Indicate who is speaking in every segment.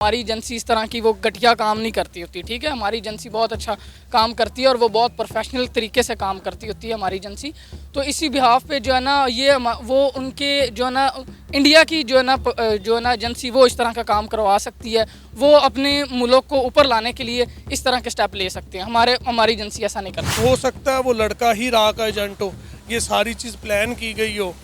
Speaker 1: हमारी एजेंसी इस तरह की वो घटिया काम नहीं करती होती, ठीक है। हमारी एजेंसी बहुत अच्छा काम करती है और वो बहुत प्रोफेशनल तरीके से काम करती होती है हमारी एजेंसी। तो इसी बिहाफ पे जो है ना ये वो उनके जो है ना इंडिया की जो है ना एजेंसी वो इस तरह का काम करवा सकती है। वो अपने मुल्क को ऊपर लाने के लिए इस तरह के स्टेप ले सकते हैं। हमारी एजेंसी ऐसा नहीं करती।
Speaker 2: हो सकता है वो लड़का ही राह का एजेंट हो, ये सारी चीज़ प्लान की गई हो,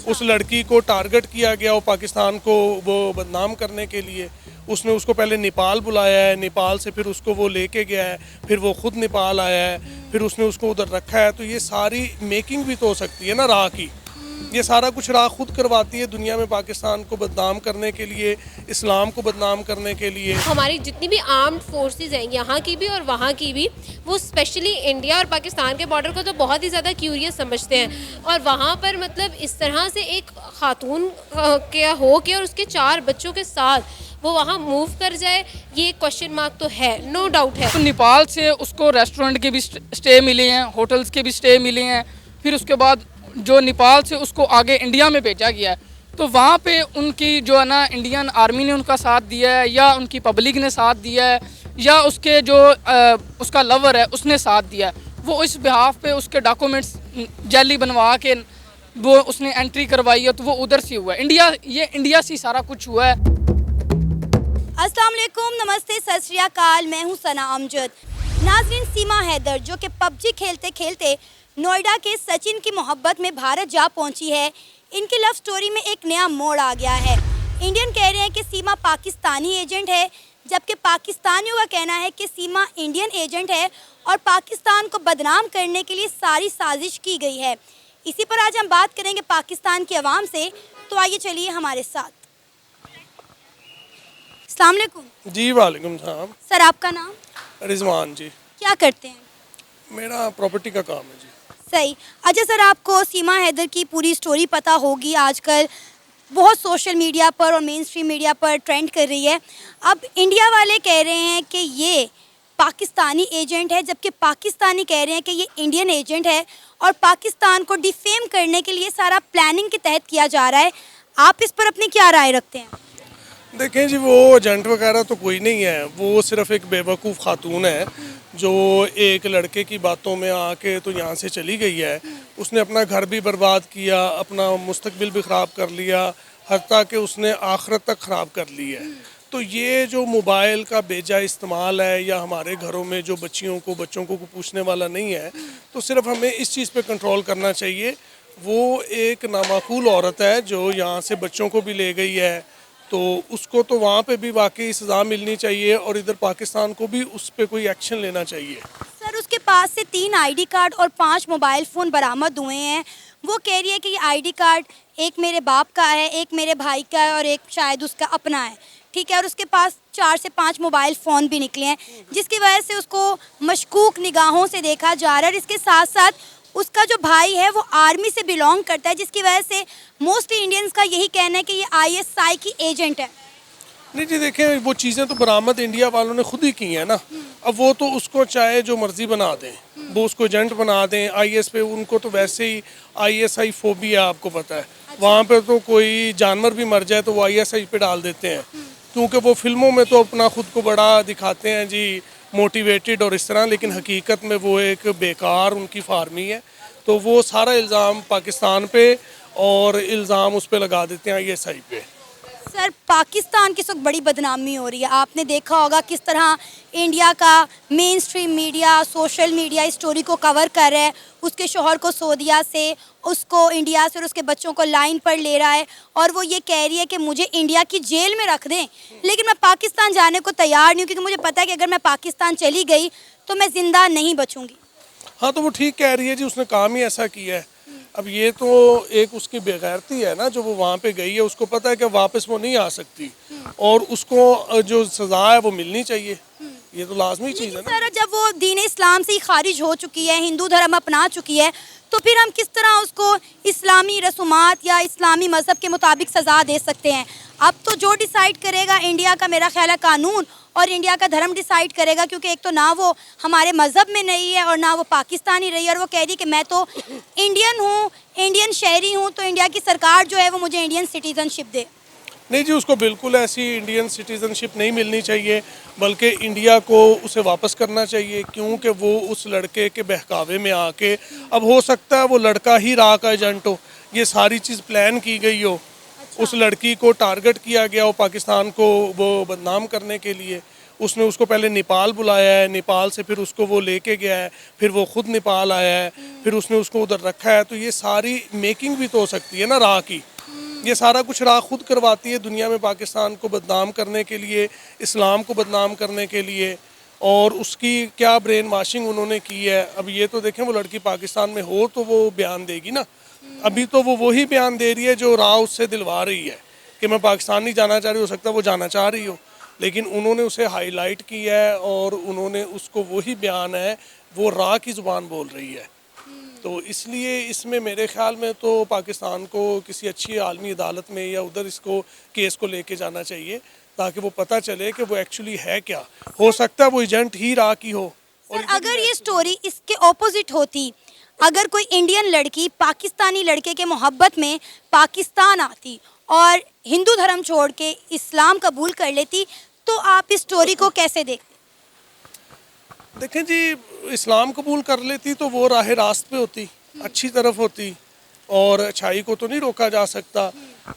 Speaker 2: उस लड़की को टारगेट किया गया हो पाकिस्तान को वो बदनाम करने के लिए। उसने उसको पहले नेपाल बुलाया है, नेपाल से फिर उसको वो लेके गया है, फिर वो खुद नेपाल आया है, फिर उसने उसको उधर रखा है। तो ये सारी मेकिंग भी तो हो सकती है ना राह की। ये सारा कुछ राह खुद करवाती है दुनिया में पाकिस्तान को बदनाम करने के लिए, इस्लाम को बदनाम करने के लिए।
Speaker 3: हमारी जितनी भी आर्म्ड फोर्सेस हैं, यहाँ की भी और वहाँ की भी, वो स्पेशली इंडिया और पाकिस्तान के बॉर्डर को तो बहुत ही ज़्यादा क्यूरियस समझते हैं। और वहाँ पर मतलब इस तरह से एक खातून के हो के और उसके 4 बच्चों के साथ वो वहाँ मूव कर जाए, ये क्वेश्चन मार्क तो है, नो डाउट है।
Speaker 1: तो नेपाल से उसको रेस्टोरेंट के भी स्टे मिले हैं, होटल्स के भी स्टे मिले हैं। फिर उसके बाद जो नेपाल से उसको आगे इंडिया में भेजा गया है, तो वहाँ पे उनकी जो है ना इंडियन आर्मी ने उनका साथ दिया है, या उनकी पब्लिक ने साथ दिया है, या उसके जो उसका लवर है उसने साथ दिया है। वो इस बिहाफ पे उसके डॉक्यूमेंट्स जैली बनवा के वो उसने एंट्री करवाई है, तो वो उधर से हुआ है। इंडिया से सारा कुछ हुआ है।
Speaker 4: अस्सलाम वालेकुम, नमस्ते, सत श्री अकाल। मैं हूं सना अमजद। नाज़रीन, सीमा हैदर जो कि पबजी खेलते खेलते नोएडा के सचिन की मोहब्बत में भारत जा पहुंची है, इनकी लव स्टोरी में एक नया मोड़ आ गया है। इंडियन कह रहे हैं कि सीमा पाकिस्तानी एजेंट है, जबकि पाकिस्तानियों का कहना है कि सीमा इंडियन एजेंट है और पाकिस्तान को बदनाम करने के लिए सारी साजिश की गई है। इसी पर आज हम बात करेंगे पाकिस्तान की आवाम से, तो आइए चलिए हमारे साथ। अस्सलाम वालेकुम।
Speaker 2: जी वालेकुम सलाम।
Speaker 4: सर, आपका नाम?
Speaker 2: रिजवान जी।
Speaker 4: क्या करते हैं?
Speaker 2: मेरा प्रॉपर्टी का काम है जी।
Speaker 4: सही। अच्छा सर, आपको सीमा हैदर की पूरी स्टोरी पता होगी, आजकल बहुत सोशल मीडिया पर और मेन स्ट्रीम मीडिया पर ट्रेंड कर रही है। अब इंडिया वाले कह रहे हैं कि ये पाकिस्तानी एजेंट है, जबकि पाकिस्तानी कह रहे हैं कि ये इंडियन एजेंट है और पाकिस्तान को डिफेम करने के लिए सारा प्लानिंग के तहत किया जा रहा है। आप इस पर अपनी क्या राय रखते हैं?
Speaker 2: देखें जी, वो एजेंट वगैरह तो कोई नहीं है, वो सिर्फ एक बेवकूफ़ खातून है जो एक लड़के की बातों में आके तो यहाँ से चली गई है। उसने अपना घर भी बर्बाद किया, अपना मुस्तकबिल भी ख़राब कर लिया, हत्ता कि उसने आखिरत तक ख़राब कर ली है। तो ये जो मोबाइल का बेजा इस्तेमाल है, या हमारे घरों में जो बच्चों को पूछने वाला नहीं है, तो सिर्फ हमें इस चीज़ पे कंट्रोल करना चाहिए। वो एक नामाकूल औरत है जो यहाँ से बच्चों को भी ले गई है, तो उसको तो वहाँ पे भी वाकई सज़ा मिलनी चाहिए और इधर पाकिस्तान को भी उस पर कोई एक्शन लेना चाहिए।
Speaker 4: सर, उसके पास से 3 आईडी कार्ड और 5 मोबाइल फ़ोन बरामद हुए हैं। वो कह रही है कि ये आईडी कार्ड एक मेरे बाप का है, एक मेरे भाई का है और एक शायद उसका अपना है, ठीक है। और उसके पास 4 से 5 मोबाइल फ़ोन भी निकले हैं, जिसकी वजह से उसको मशकूक निगाहों से देखा जा रहा है। इसके साथ साथ उसका जो भाई है वो आर्मी से बिलोंग करता है, जिसकी वजह से मोस्टली इंडियंस का यही कहना है कि ये आईएसआई की एजेंट है।
Speaker 2: नहीं जी, देखें, वो चीज़ें तो बरामद इंडिया वालों ने खुद ही की हैं ना। अब वो तो उसको चाहे जो मर्ज़ी बना दें, वो उसको एजेंट बना दें आईएस पे। उनको तो वैसे ही आईएसआई फोबिया, आपको पता है। वहाँ पे तो कोई जानवर भी मर जाए तो वो आईएसआई पे डाल देते हैं, क्योंकि वो फिल्मों में तो अपना खुद को बड़ा दिखाते हैं जी, मोटिवेटेड और इस तरह, लेकिन हकीकत में वो एक बेकार उनकी फार्मी है। तो वो सारा इल्ज़ाम पाकिस्तान पे और इल्ज़ाम उस पे लगा देते हैं आईएसआई पे।
Speaker 4: सर, पाकिस्तान की इस वक्त बड़ी बदनामी हो रही है। आपने देखा होगा किस तरह इंडिया का main stream media, social media इस स्टोरी को कवर कर रहा है। उसके शोहर को सऊदीया से, उसको इंडिया से और उसके बच्चों को लाइन पर ले रहा है, और वो ये कह रही है कि मुझे इंडिया की जेल में रख दें, लेकिन मैं पाकिस्तान जाने को तैयार नहीं हूँ, क्योंकि मुझे पता है कि अगर मैं पाकिस्तान चली गई तो मैं ज़िंदा नहीं बचूँगी।
Speaker 2: हाँ, तो वो ठीक कह रही है जी, उसने काम ही ऐसा किया है। अब ये तो एक उसकी बेगैरती है ना, जो वो वहाँ पे गई है। उसको पता है कि वापस वो नहीं आ सकती और उसको जो सज़ा है वो मिलनी चाहिए। ये तो लाजमी चीज़ है ना।
Speaker 4: सर, जब वो दीन इस्लाम से ही खारिज हो चुकी है, हिंदू धर्म अपना चुकी है, तो फिर हम किस तरह उसको इस्लामी रसूमात या इस्लामी मज़हब के मुताबिक सज़ा दे सकते हैं? अब तो जो डिसाइड करेगा इंडिया का, मेरा ख्याल है, कानून और इंडिया का धर्म डिसाइड करेगा, क्योंकि एक तो ना वो हमारे मज़हब में नहीं है और ना वो पाकिस्तानी रही है। और वो कह रही कि मैं तो इंडियन हूँ, इंडियन शहरी हूँ, तो इंडिया की सरकार जो है वो मुझे इंडियन सिटीज़नशिप दे।
Speaker 2: नहीं जी, उसको बिल्कुल ऐसी इंडियन सिटीज़नशिप नहीं मिलनी चाहिए, बल्कि इंडिया को उसे वापस करना चाहिए, क्योंकि वो उस लड़के के बहकावे में आके, अब हो सकता है वो लड़का ही रा का एजेंट हो, ये सारी चीज़ प्लान की गई हो, उस लड़की को टारगेट किया गया हो पाकिस्तान को वो बदनाम करने के लिए। उसने उसको पहले नेपाल बुलाया है, नेपाल से फिर उसको वो लेके गया है, फिर वो खुद नेपाल आया है, फिर उसने उसको उधर रखा है। तो ये सारी मेकिंग भी तो हो सकती है ना रा की, ये सारा कुछ रा खुद करवाती है दुनिया में पाकिस्तान को बदनाम करने के लिए, इस्लाम को बदनाम करने के लिए, और उसकी क्या ब्रेन वाशिंग उन्होंने की है। अब ये तो देखें, वो लड़की पाकिस्तान में हो तो वो बयान देगी ना, अभी तो वो वही बयान दे रही है जो रा उससे दिलवा रही है कि मैं पाकिस्तान नहीं जाना चाह रही, हो सकता है वो जाना चाह रही हो, लेकिन उन्होंने उसे हाईलाइट किया है और उन्होंने उसको वही बयान है, वो रा की ज़ुबान बोल रही है। तो इसलिए इसमें मेरे ख्याल में तो पाकिस्तान को किसी अच्छी आलमी अदालत में या उधर इसको केस को लेके जाना चाहिए, ताकि वो पता चले कि वो एक्चुअली है क्या। हो सकता है वो एजेंट ही रा की हो।
Speaker 4: सर, अगर ये स्टोरी इसके ऑपोजिट होती, अगर कोई इंडियन लड़की पाकिस्तानी लड़के के मोहब्बत में पाकिस्तान आती और हिंदू धर्म छोड़ के इस्लाम कबूल कर लेती, तो आप इस स्टोरी को कैसे देखते?
Speaker 2: देखें जी, इस्लाम कबूल कर लेती तो वो राह रास्त पे होती, अच्छी तरफ होती, और अच्छाई को तो नहीं रोका जा सकता।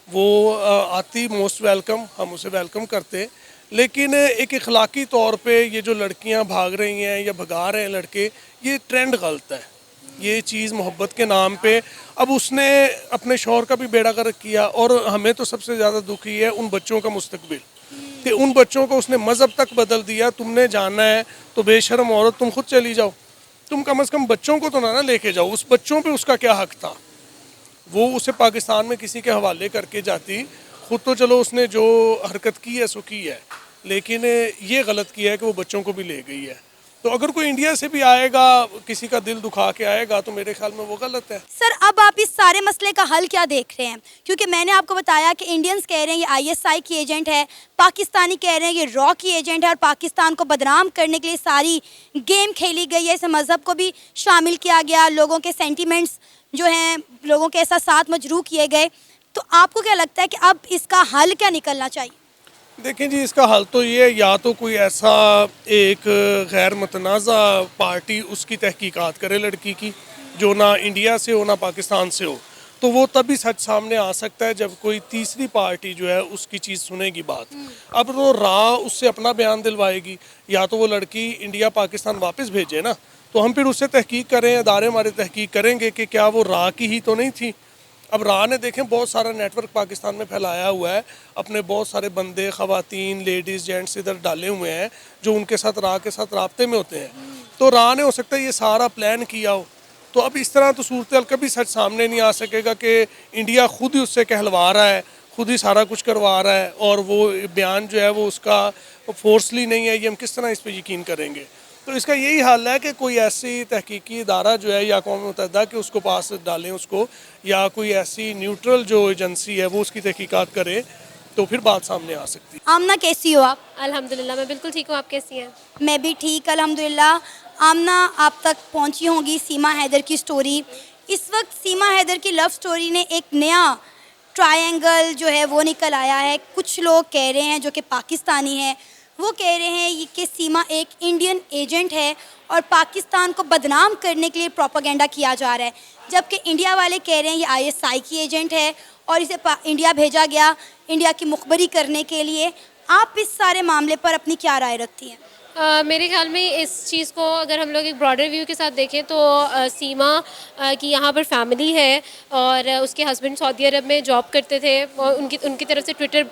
Speaker 2: वो आती, मोस्ट वेलकम, हम उसे वेलकम करते। लेकिन एक इखलाकी तौर पे ये जो लड़कियां भाग रही हैं या भगा रहे हैं लड़के, ये ट्रेंड गलत है। ये चीज़ मोहब्बत के नाम पे, अब उसने अपने शौहर का भी बेड़ा गर्क किया, और हमें तो सबसे ज़्यादा दुखी है उन बच्चों का मुस्तकबिल, कि उन बच्चों को उसने मज़हब तक बदल दिया। तुमने जाना है तो बेशर्म औरत तुम खुद चली जाओ, तुम कम से कम बच्चों को तो ना लेके जाओ। उस बच्चों पे उसका क्या हक था? वो उसे पाकिस्तान में किसी के हवाले करके जाती, खुद तो चलो उसने जो हरकत की है सो की है, लेकिन ये गलत किया है कि वो बच्चों को भी ले गई है। तो अगर कोई इंडिया से भी आएगा, किसी का दिल दुखा के आएगा, तो मेरे ख्याल में वो गलत है।
Speaker 4: सर, अब आप इस सारे मसले का हल क्या देख रहे हैं? क्योंकि मैंने आपको बताया कि इंडियंस कह रहे हैं ये आईएसआई की एजेंट है, पाकिस्तानी कह रहे हैं ये रॉ की एजेंट है, और पाकिस्तान को बदनाम करने के लिए सारी गेम खेली गई है। इस मज़हब को भी शामिल किया गया, लोगों के सेंटिमेंट्स जो हैं, लोगों के एहसास मजरूह किए गए। तो आपको क्या लगता है कि अब इसका हल क्या निकलना चाहिए?
Speaker 2: देखें जी, इसका हल तो ये है, या तो कोई ऐसा एक गैर मतनाज़ा पार्टी उसकी तहकीकात करे लड़की की, जो ना इंडिया से हो ना पाकिस्तान से हो, तो वो तभी सच सामने आ सकता है जब कोई तीसरी पार्टी जो है उसकी चीज़ सुनेगी बात। अब तो रा उससे अपना बयान दिलवाएगी, या तो वो लड़की इंडिया पाकिस्तान वापस भेजे ना, तो हम फिर उससे तहकीक करें, अदारे हमारे तहकीक करेंगे कि क्या वो रा की ही तो नहीं थी। अब रा ने देखें बहुत सारा नेटवर्क पाकिस्तान में फैलाया हुआ है, अपने बहुत सारे बंदे, ख़वातीन, लेडीज़, जेंट्स इधर डाले हुए हैं जो उनके साथ रा के साथ राब्ते में होते हैं। तो रा ने हो सकता है ये सारा प्लान किया हो। तो अब इस तरह तो सूरत कभी सच सामने नहीं आ सकेगा कि इंडिया खुद ही उससे कहलवा रहा है, खुद ही सारा कुछ करवा रहा है, और वो बयान जो है वो उसका फोर्सली नहीं है। ये हम किस तरह इस पर यकीन करेंगे? तो इसका यही हाल है कि कोई ऐसी तहकीकी इदारा जो है, या कौम मुत्तहिदा के उसको पास डालें उसको, या कोई ऐसी न्यूट्रल जो एजेंसी है वो उसकी तहकीकात करे, तो फिर बात सामने आ सकती है।
Speaker 4: आमना, कैसी हो आप?
Speaker 3: अल्हम्दुलिल्लाह, मैं बिल्कुल ठीक हूँ। आप कैसी हैं?
Speaker 4: मैं भी ठीक, अल्हम्दुलिल्लाह। आमना, आप तक पहुंची होंगी सीमा हैदर की स्टोरी। इस वक्त सीमा हैदर की लव स्टोरी ने एक नया ट्रायंगल जो है वो निकल आया है। कुछ लोग कह रहे हैं जो कि पाकिस्तानी हैं, वो कह रहे हैं कि सीमा एक इंडियन एजेंट है और पाकिस्तान को बदनाम करने के लिए प्रोपेगेंडा किया जा रहा है, जबकि इंडिया वाले कह रहे हैं ये आईएसआई की एजेंट है और इसे इंडिया भेजा गया इंडिया की मुखबरी करने के लिए। आप इस सारे मामले पर अपनी क्या राय रखती हैं?
Speaker 3: मेरे ख्याल में इस चीज़ को अगर हम लोग एक ब्रॉडर व्यू के साथ देखें तो सीमा की यहाँ पर फैमिली है और उसके हस्बैंड सऊदी अरब में जॉब करते थे, और उनकी तरफ से ट्विटर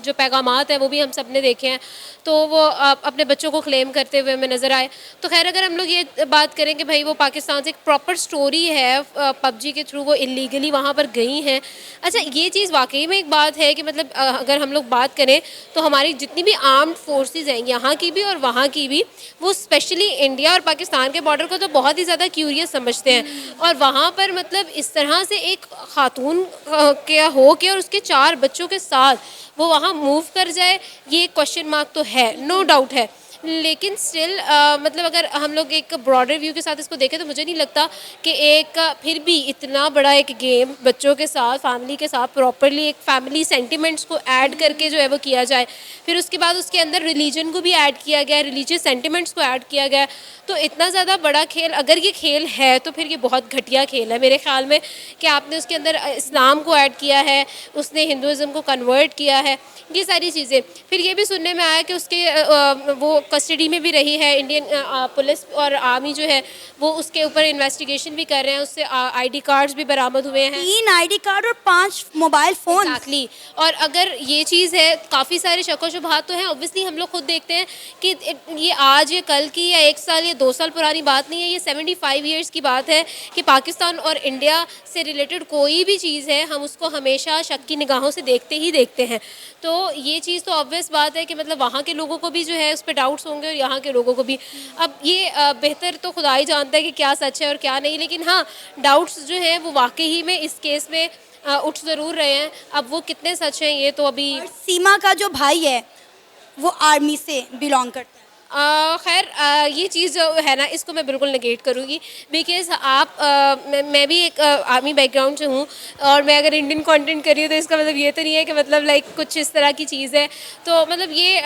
Speaker 3: जो पैगामात हैं वो भी हम सब ने देखे हैं, तो वो अपने बच्चों को क्लेम करते हुए हमें नज़र आए। तो खैर, अगर हम लोग ये बात करें कि भाई वो पाकिस्तान से एक प्रॉपर स्टोरी है, पबजी के थ्रू वो इलीगली वहाँ पर गई हैं। अच्छा, ये चीज़ वाकई में एक बात है कि मतलब अगर हम लोग बात करें तो हमारी जितनी भी आर्म्ड फोर्सेस हैं, यहाँ की भी और वहाँ की भी, वो स्पेशली इंडिया और पाकिस्तान के बॉर्डर को तो बहुत ही ज़्यादा क्यूरियस समझते हैं, और वहाँ पर मतलब इस तरह से एक खातून क्या हो के और उसके 4 बच्चों के साथ वो वहाँ मूव कर जाए, ये क्वेश्चन मार्क तो है, नो डाउट है। लेकिन स्टिल मतलब अगर हम लोग एक ब्रॉडर व्यू के साथ इसको देखें तो मुझे नहीं लगता कि एक फिर भी इतना बड़ा एक गेम बच्चों के साथ, फैमिली के साथ प्रॉपरली एक फैमिली सेंटिमेंट्स को ऐड करके जो है वो किया जाए। फिर उसके बाद उसके अंदर रिलीजन को भी ऐड किया गया है, रिलीजियस सेंटिमेंट्स को ऐड किया गया है। तो इतना ज़्यादा बड़ा खेल, अगर ये खेल है तो फिर ये बहुत घटिया खेल है मेरे ख्याल में, कि आपने उसके अंदर इस्लाम को ऐड किया है, उसने हिंदुज़म को कन्वर्ट किया है, ये सारी चीज़ें। फिर ये भी सुनने में आया कि उसके वो कस्टडी में भी रही है, इंडियन पुलिस और आर्मी जो है वो उसके ऊपर इन्वेस्टिगेशन भी कर रहे हैं, उससे आईडी कार्ड्स भी बरामद हुए हैं।
Speaker 4: 3 आईडी कार्ड और 5 मोबाइल फ़ोन।
Speaker 3: एग्जैक्टली। और अगर ये चीज़ है, काफ़ी सारे शक व शुबहात तो हैं, ऑब्वियसली हम लोग खुद देखते हैं कि ये आज या कल की या 1 साल या 2 साल पुरानी बात नहीं है, ये 75 ईयर्स की बात है कि पाकिस्तान और इंडिया से रिलेटेड कोई भी चीज़ है हम उसको हमेशा शक की निगाहों से देखते ही देखते हैं। तो ये चीज़ तो ऑब्वियस बात है कि मतलब वहाँ के लोगों को भी जो है उस पर डाउट्स होंगे और यहाँ के लोगों को भी। अब ये बेहतर तो खुदा ही जानता है कि क्या सच है और क्या नहीं, लेकिन हाँ, डाउट्स जो हैं वो वाकई में इस केस में उठ ज़रूर रहे हैं। अब वो कितने सच हैं ये तो अभी
Speaker 4: और सीमा का जो भाई है वो आर्मी से बिलोंग करता है।
Speaker 3: खैर ये चीज़ जो है ना, इसको मैं बिल्कुल नेगेट करूँगी, बिकॉज़ आप मैं भी एक आर्मी बैकग्राउंड से हूँ और मैं अगर इंडियन कंटेंट कर रही हूँ तो इसका मतलब ये तो नहीं है कि मतलब लाइक कुछ इस तरह की चीज़ है। तो मतलब ये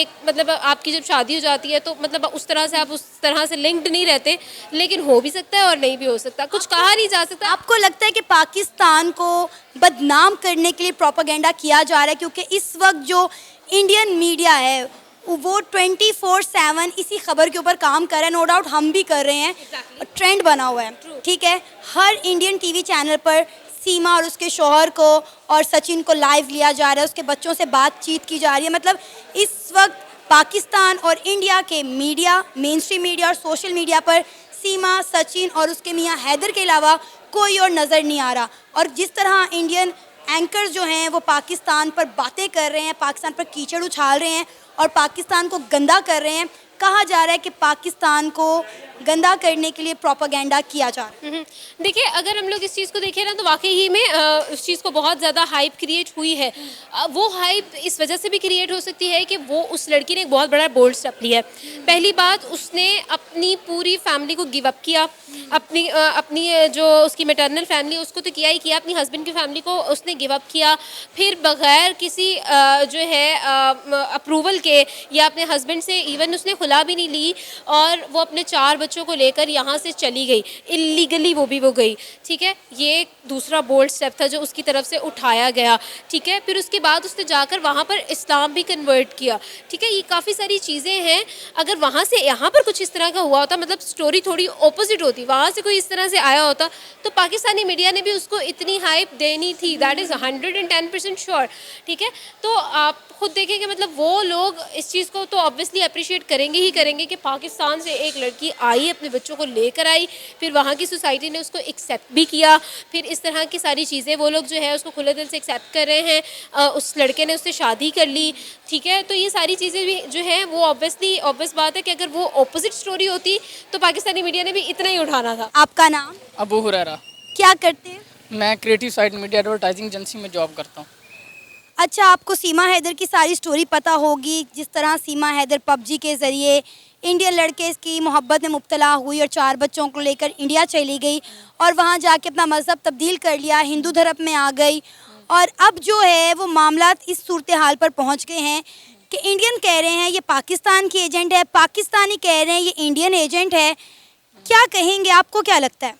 Speaker 3: एक मतलब आपकी जब शादी हो जाती है तो मतलब उस तरह से आप उस तरह से लिंक्ड नहीं रहते, लेकिन हो भी सकता है और नहीं भी हो सकता, कुछ कहा नहीं जा सकता।
Speaker 4: आपको लगता है कि पाकिस्तान को बदनाम करने के लिए प्रोपेगेंडा किया जा रहा है, क्योंकि इस वक्त जो इंडियन मीडिया है वो 24/7 इसी खबर के ऊपर काम कर रहा है। नो डाउट हम भी कर रहे हैं, ट्रेंड बना हुआ है, ठीक है। हर इंडियन टीवी चैनल पर सीमा और उसके शौहर को और सचिन को लाइव लिया जा रहा है, उसके बच्चों से बातचीत की जा रही है। मतलब इस वक्त पाकिस्तान और इंडिया के मीडिया, मेन स्ट्रीम मीडिया और सोशल मीडिया पर सीमा, सचिन और उसके मियाँ हैदर के अलावा कोई और नज़र नहीं आ रहा। और जिस तरह इंडियन एंकर्स जो हैं वो पाकिस्तान पर बातें कर रहे हैं, पाकिस्तान पर कीचड़ उछाल रहे हैं और पाकिस्तान को गंदा कर रहे हैं, कहा जा रहा है कि पाकिस्तान को गंदा करने के लिए प्रोपेगेंडा किया जा रहा है।
Speaker 3: देखिए, अगर हम लोग इस चीज़ को देखें ना तो वाकई ही में उस चीज़ को बहुत ज़्यादा हाइप क्रिएट हुई है। वो हाइप इस वजह से भी क्रिएट हो सकती है कि वो उस लड़की ने एक बहुत बड़ा बोल्ड स्टेप लिया है। पहली बात, उसने अपनी पूरी फैमिली को गिव अप किया, अपनी जो उसकी मैटरनल फैमिली उसको तो किया ही किया, अपनी हस्बैंड की फैमिली को उसने गिव अप किया। फिर बग़ैर किसी जो है अप्रूवल के या अपने हस्बैंड से इवन उसने खुला भी नहीं ली और वो अपने 4 बच्चों को लेकर यहाँ से चली गई, इलीगली वो गई, ठीक है। ये एक दूसरा बोल्ड स्टेप था जो उसकी तरफ से उठाया गया, ठीक है। फिर उसके बाद उसने जाकर वहाँ पर इस्लाम भी कन्वर्ट किया, ठीक है। ये काफ़ी सारी चीज़ें हैं। अगर वहाँ से यहाँ पर कुछ इस तरह का हुआ होता, मतलब स्टोरी थोड़ी ऑपोजिट होती, वहाँ से कोई इस तरह से आया होता, तो पाकिस्तानी मीडिया ने भी उसको इतनी हाइप देनी थी, दैट इज़ 110% श्योर, ठीक है। तो आप खुद देखें कि मतलब वो लोग इस चीज़ को तो ऑब्वियसली अप्रिशिएट करेंगे ही करेंगे कि पाकिस्तान से एक लड़की आई, अपने बच्चों को लेकर आई, फिर वहाँ की सोसाइटी ने उसको एक्सेप्ट भी किया, फिर इस तरह की सारी चीज़ें वो लोग जो है उसको खुले दिल से एक्सेप्ट कर रहे हैं, उस लड़के ने उससे शादी कर ली, ठीक है। तो ये सारी चीज़ें भी जो हैं वो ऑब्वियस बात है कि अगर वो ऑपोजिट स्टोरी होती तो पाकिस्तानी मीडिया ने भी इतना ही उठाना था।
Speaker 4: आपका नाम?
Speaker 1: अबू हुरैरा।
Speaker 4: क्या करते हैं?
Speaker 1: मैं creative side media advertising agency में जॉब करता हूँ।
Speaker 4: अच्छा, आपको सीमा हैदर की सारी स्टोरी पता होगी, जिस तरह सीमा हैदर पबजी के ज़रिए इंडियन लड़के की मोहब्बत में मुब्तला हुई और 4 बच्चों को लेकर इंडिया चली गई और वहाँ जाके अपना मज़हब तब्दील कर लिया, हिंदू धर्म में आ गई और अब जो है वो मामला इस सूरत हाल पर पहुँच गए हैं कि इंडियन कह रहे हैं ये पाकिस्तान की एजेंट है, पाकिस्तानी कह रहे हैं ये इंडियन एजेंट है। क्या कहेंगे, आपको क्या लगता है?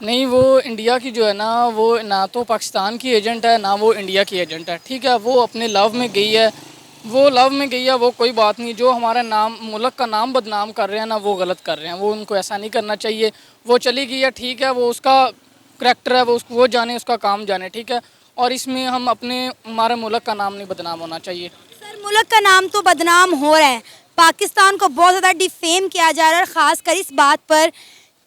Speaker 1: नहीं, वो इंडिया की जो है ना, वो ना तो पाकिस्तान की एजेंट है ना वो इंडिया की एजेंट है, ठीक है। वो अपने लव में गई है, वो कोई बात नहीं। जो हमारा नाम, मुल्क का नाम बदनाम कर रहे हैं ना, वो गलत कर रहे हैं, वो उनको ऐसा नहीं करना चाहिए। वो चली गई है, ठीक है, वो उसका करैक्टर है, वो जाने, उसका काम जाने, ठीक है। और इसमें हम हमारे मुल्क का नाम नहीं बदनाम होना चाहिए।
Speaker 4: सर, मुल्क का नाम तो बदनाम हो रहा है, पाकिस्तान को बहुत ज़्यादा डिफेम किया जा रहा है, ख़ासकर इस बात पर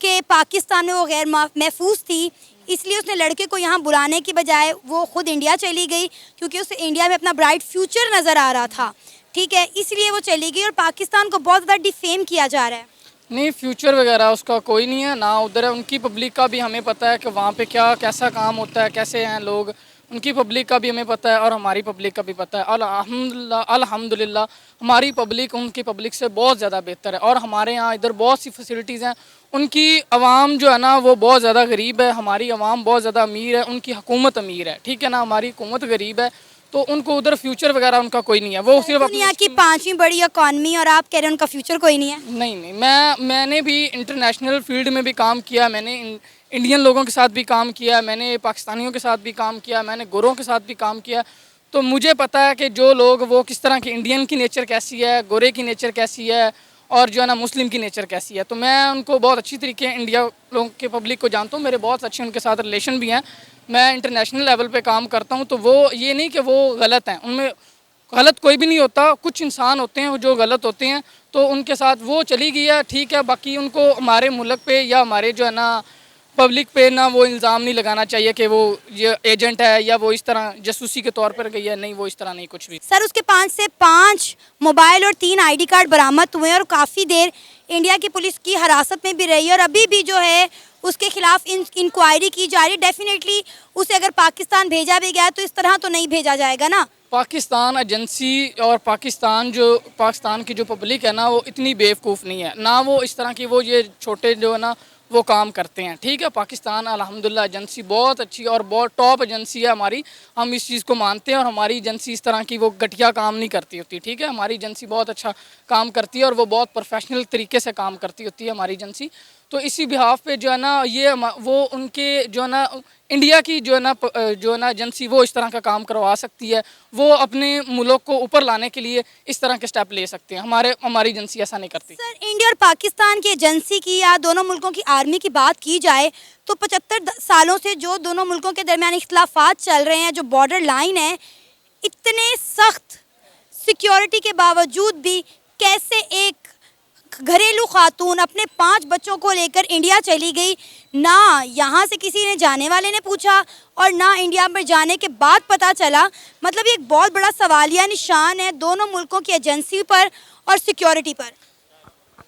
Speaker 4: कि पाकिस्तान में वो गैर महफूज थी, इसलिए उसने लड़के को यहाँ बुलाने की बजाय वो ख़ुद इंडिया चली गई, क्योंकि उसे इंडिया में अपना ब्राइट फ्यूचर नज़र आ रहा था, ठीक है, इसलिए वो चली गई। और पाकिस्तान को बहुत ज़्यादा डिफेम किया जा रहा है।
Speaker 1: नहीं, फ्यूचर वगैरह उसका कोई नहीं है ना, उधर है। उनकी पब्लिक का भी हमें पता है कि वहाँ पे क्या कैसा काम होता है, कैसे हैं लोग। उनकी पब्लिक का भी हमें पता है और हमारी पब्लिक का भी पता है। और अल्हम्दुलिल्लाह हमारी पब्लिक उनकी पब्लिक से बहुत ज़्यादा बेहतर है। और हमारे यहाँ इधर बहुत सी फैसिलिटीज़ हैं। उनकी आवाम जो है ना वो बहुत ज़्यादा गरीब है, हमारी आवाम बहुत ज़्यादा अमीर है, उनकी हुकूमत अमीर है, ठीक है ना। हमारी हुकूमत गरीब है, तो उनको उधर फ्यूचर वगैरह उनका कोई नहीं है। वो सिर्फ
Speaker 4: दुनिया की 5वीं बड़ी इकॉनमी और आप कह रहे हैं उनका फ्यूचर कोई नहीं है।
Speaker 1: नहीं, मैंने भी इंटरनेशनल फील्ड में भी काम किया, मैंने इंडियन लोगों के साथ भी काम किया, मैंने पाकिस्तानियों के साथ भी काम किया, मैंने गोरों के साथ भी काम किया। तो मुझे पता है कि जो लोग वो किस तरह के, इंडियन की नेचर कैसी है, गोरे की नेचर कैसी है और जो है ना मुस्लिम की नेचर कैसी है। तो मैं उनको बहुत अच्छी तरीके इंडिया लोगों के पब्लिक को जानता हूँ, मेरे बहुत अच्छे उनके साथ रिलेशन भी हैं। मैं इंटरनेशनल लेवल पे काम करता हूँ, तो वो ये नहीं कि वो गलत हैं, उनमें गलत कोई भी नहीं होता। कुछ इंसान होते हैं जो गलत होते हैं, तो उनके साथ वो चली गई है, ठीक है। बाकी उनको हमारे मुल्क पे या हमारे जो है ना पब्लिक पे ना वो इल्ज़ाम नहीं लगाना चाहिए कि वो ये एजेंट है या वो इस तरह जासूसी के तौर पर गई है। नहीं, वो इस तरह नहीं, कुछ भी।
Speaker 4: सर उसके 5 से 5 मोबाइल और 3 आईडी कार्ड बरामद हुए और काफ़ी देर इंडिया की पुलिस की हिरासत में भी रही है और अभी भी जो है उसके खिलाफ इंक्वायरी की जा रही है। डेफिनेटली उसे अगर पाकिस्तान भेजा भी गया तो इस तरह तो नहीं भेजा जाएगा ना।
Speaker 1: पाकिस्तान एजेंसी और पाकिस्तान की जो पब्लिक है ना वो इतनी बेवकूफ़ नहीं है ना, वो इस तरह की वो ये छोटे जो है ना वो काम करते हैं, ठीक है। पाकिस्तान अल्हम्दुलिल्लाह एजेंसी बहुत अच्छी और बहुत टॉप एजेंसी है हमारी, हम इस चीज़ को मानते हैं। और हमारी एजेंसी इस तरह की वो घटिया काम नहीं करती होती, ठीक है। हमारी एजेंसी बहुत अच्छा काम करती है और वो बहुत प्रोफेशनल तरीके से काम करती होती है हमारी एजेंसी। तो इसी बिहाफ पे जो है ना ये वो उनके जो है ना इंडिया की जो है ना एजेंसी वो इस तरह का काम करवा सकती है। वो अपने मुल्क को ऊपर लाने के लिए इस तरह के स्टेप ले सकते हैं। हमारी एजेंसी ऐसा नहीं करती।
Speaker 4: सर इंडिया और पाकिस्तान की एजेंसी की या दोनों मुल्कों की आर्मी की बात की जाए तो 75 सालों से जो दोनों मुल्कों के दरमियान इख्तलाफात चल रहे हैं, जो बॉर्डर लाइन है, इतने सख्त सिक्योरिटी के बावजूद भी कैसे एक घरेलू खातून अपने 5 बच्चों को लेकर इंडिया चली गई, ना यहाँ से किसी ने जाने वाले ने पूछा और ना इंडिया में जाने के बाद पता चला। मतलब ये एक बहुत बड़ा सवालिया निशान है दोनों मुल्कों की एजेंसी पर और सिक्योरिटी पर।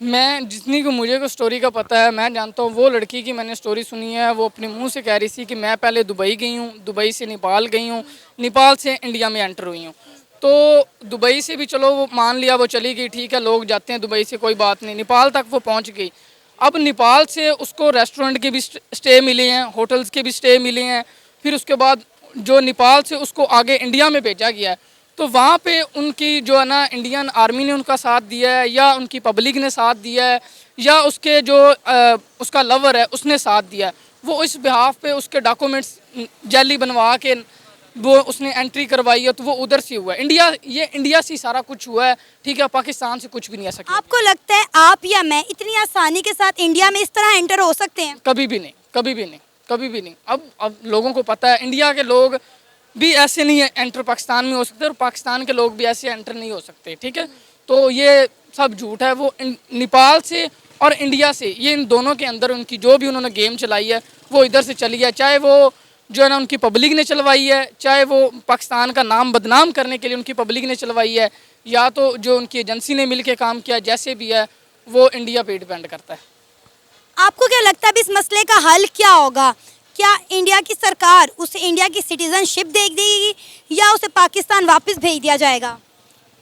Speaker 1: मैं जितनी को मुझे को स्टोरी का पता है, मैं जानता हूँ वो लड़की की मैंने स्टोरी सुनी है। वो अपने मुंह से कह रही थी कि मैं पहले दुबई गई हूँ, दुबई से नेपाल गई हूँ, नेपाल से इंडिया में एंटर हुई हूँ। तो दुबई से भी चलो वो मान लिया वो चली गई, ठीक है, लोग जाते हैं दुबई से, कोई बात नहीं। नेपाल तक वो पहुँच गई। अब नेपाल से उसको रेस्टोरेंट के भी स्टे मिले हैं, होटल्स के भी स्टे मिले हैं। फिर उसके बाद जो नेपाल से उसको आगे इंडिया में भेजा गया है, तो वहाँ पे उनकी जो है ना इंडियन आर्मी ने उनका साथ दिया है या उनकी पब्लिक ने साथ दिया है या उसके जो उसका लवर है उसने साथ दिया है। वो इस बिहाफ पे उसके डॉक्यूमेंट्स जाली बनवा के वो उसने एंट्री करवाई है, तो वो उधर से हुआ है। इंडिया से सारा कुछ हुआ है, ठीक है। पाकिस्तान से कुछ भी नहीं आ सकता।
Speaker 4: आपको लगता है आप या मैं इतनी आसानी के साथ इंडिया में इस तरह एंटर हो सकते हैं?
Speaker 1: कभी भी नहीं, कभी भी नहीं, कभी भी नहीं। अब लोगों को पता है इंडिया के लोग भी ऐसे नहीं है एंटर पाकिस्तान में हो सकते और पाकिस्तान के लोग भी ऐसे एंटर नहीं हो सकते, ठीक है। तो ये सब झूठ है। वो नेपाल से और इंडिया से, ये इन दोनों के अंदर उनकी जो भी उन्होंने गेम चलाई है वो इधर से चली है। चाहे वो जो है ना उनकी पब्लिक ने चलवाई है, चाहे वो पाकिस्तान का नाम बदनाम करने के लिए उनकी पब्लिक ने चलवाई है, या तो जो उनकी एजेंसी ने मिलकर काम किया, जैसे भी है वो इंडिया पे डिपेंड करता है।
Speaker 4: आपको क्या लगता है अब इस मसले का हल क्या होगा? क्या इंडिया की सरकार उसे इंडिया की सिटीजनशिप दे देगी या उसे पाकिस्तान वापस भेज दिया जाएगा?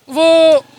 Speaker 1: वो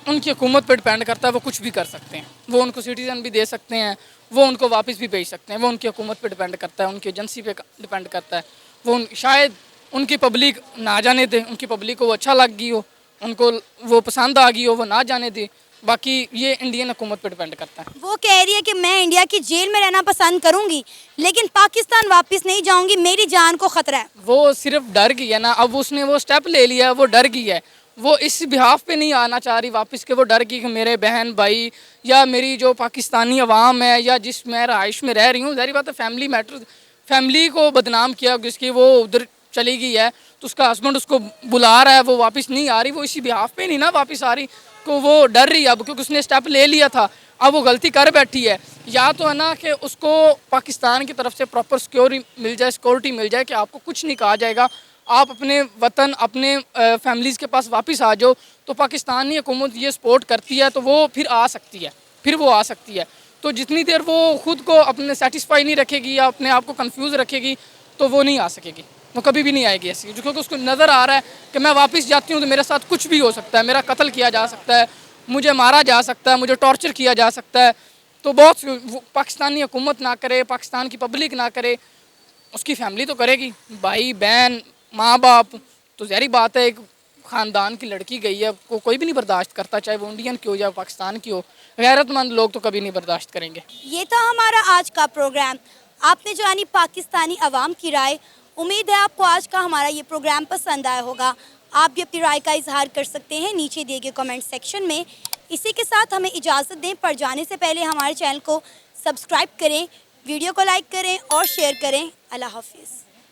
Speaker 1: उनकी हुकूमत पर डिपेंड करता है, वो कुछ भी कर सकते हैं। वो उनको सिटीज़न भी दे सकते हैं, वो उनको वापस भी भेज सकते हैं। वो उनकी हुकूमत पर डिपेंड करता है, उनकी एजेंसी पे डिपेंड करता है। वो शायद उनकी पब्लिक ना जाने दे, उनकी पब्लिक को वो अच्छा लग गई हो, उनको वो पसंद आ गई हो, वो ना जाने दे। बाकी ये इंडियन हुकूमत पर डिपेंड करता है।
Speaker 4: वो कह रही है कि मैं इंडिया की जेल में रहना पसंद करूंगी लेकिन पाकिस्तान वापस नहीं जाऊंगी, मेरी जान को खतरा है।
Speaker 1: वो सिर्फ डर गई है ना, अब उसने वो स्टेप ले लिया है, वो डर गई है। वो इस बिहाफ पे नहीं आना चाह रही वापस के, वो डर गई कि मेरे बहन भाई या मेरी जो पाकिस्तानी अवाम है या जिस मैं रहाइश में रह रही हूँ, ज़ाहिर बात है फैमिली मैटर, फैमिली को बदनाम किया जिसकी वो उधर चली गई है, तो उसका हस्बैंड उसको बुला रहा है, वो वापस नहीं आ रही। वो इसी बिहाफ पे नहीं ना वापस आ रही, तो वो डर रही है अब, क्योंकि उसने स्टेप ले लिया था, अब वो गलती कर बैठी है। या तो है ना कि उसको पाकिस्तान की तरफ से प्रॉपर सिक्योरिटी मिल जाए कि आपको कुछ नहीं कहा जाएगा, आप अपने वतन अपने फैमिलीज़ के पास वापस आ जाओ। तो पाकिस्तानी हुकूमत ये सपोर्ट करती है तो वो फिर आ सकती है, फिर वो आ सकती है। तो जितनी देर वो खुद को अपने सेटिस्फाई नहीं रखेगी या अपने आप को कंफ्यूज रखेगी तो वो नहीं आ सकेगी। वो कभी भी नहीं आएगी ऐसी, क्योंकि उसको नज़र आ रहा है कि मैं वापस जाती हूँ तो मेरे साथ कुछ भी हो सकता है, मेरा कत्ल किया जा सकता है, मुझे मारा जा सकता है, मुझे टॉर्चर किया जा सकता है। तो बहुत पाकिस्तानी हुकूमत ना करे, पाकिस्तान की पब्लिक ना करे, उसकी फैमिली तो करेगी, भाई बहन माँ बाप। तो ज़ाहिर बात है, एक ख़ानदान की लड़की गई है, को कोई भी नहीं बर्दाश्त करता, चाहे वो इंडियन की हो या पाकिस्तान की हो। गैरतमंद लोग तो कभी नहीं बर्दाश्त करेंगे।
Speaker 4: ये था हमारा आज का प्रोग्राम। आपने जानी पाकिस्तानी अवाम की राय। उम्मीद है आपको आज का हमारा ये प्रोग्राम पसंद आया होगा। आप भी अपनी राय का इजहार कर सकते हैं नीचे दिए गए कमेंट सेक्शन में। इसी के साथ हमें इजाज़त दें, पर जाने से पहले हमारे चैनल को सब्सक्राइब करें, वीडियो को लाइक करें और शेयर करें। अल्लाह हाफिज़।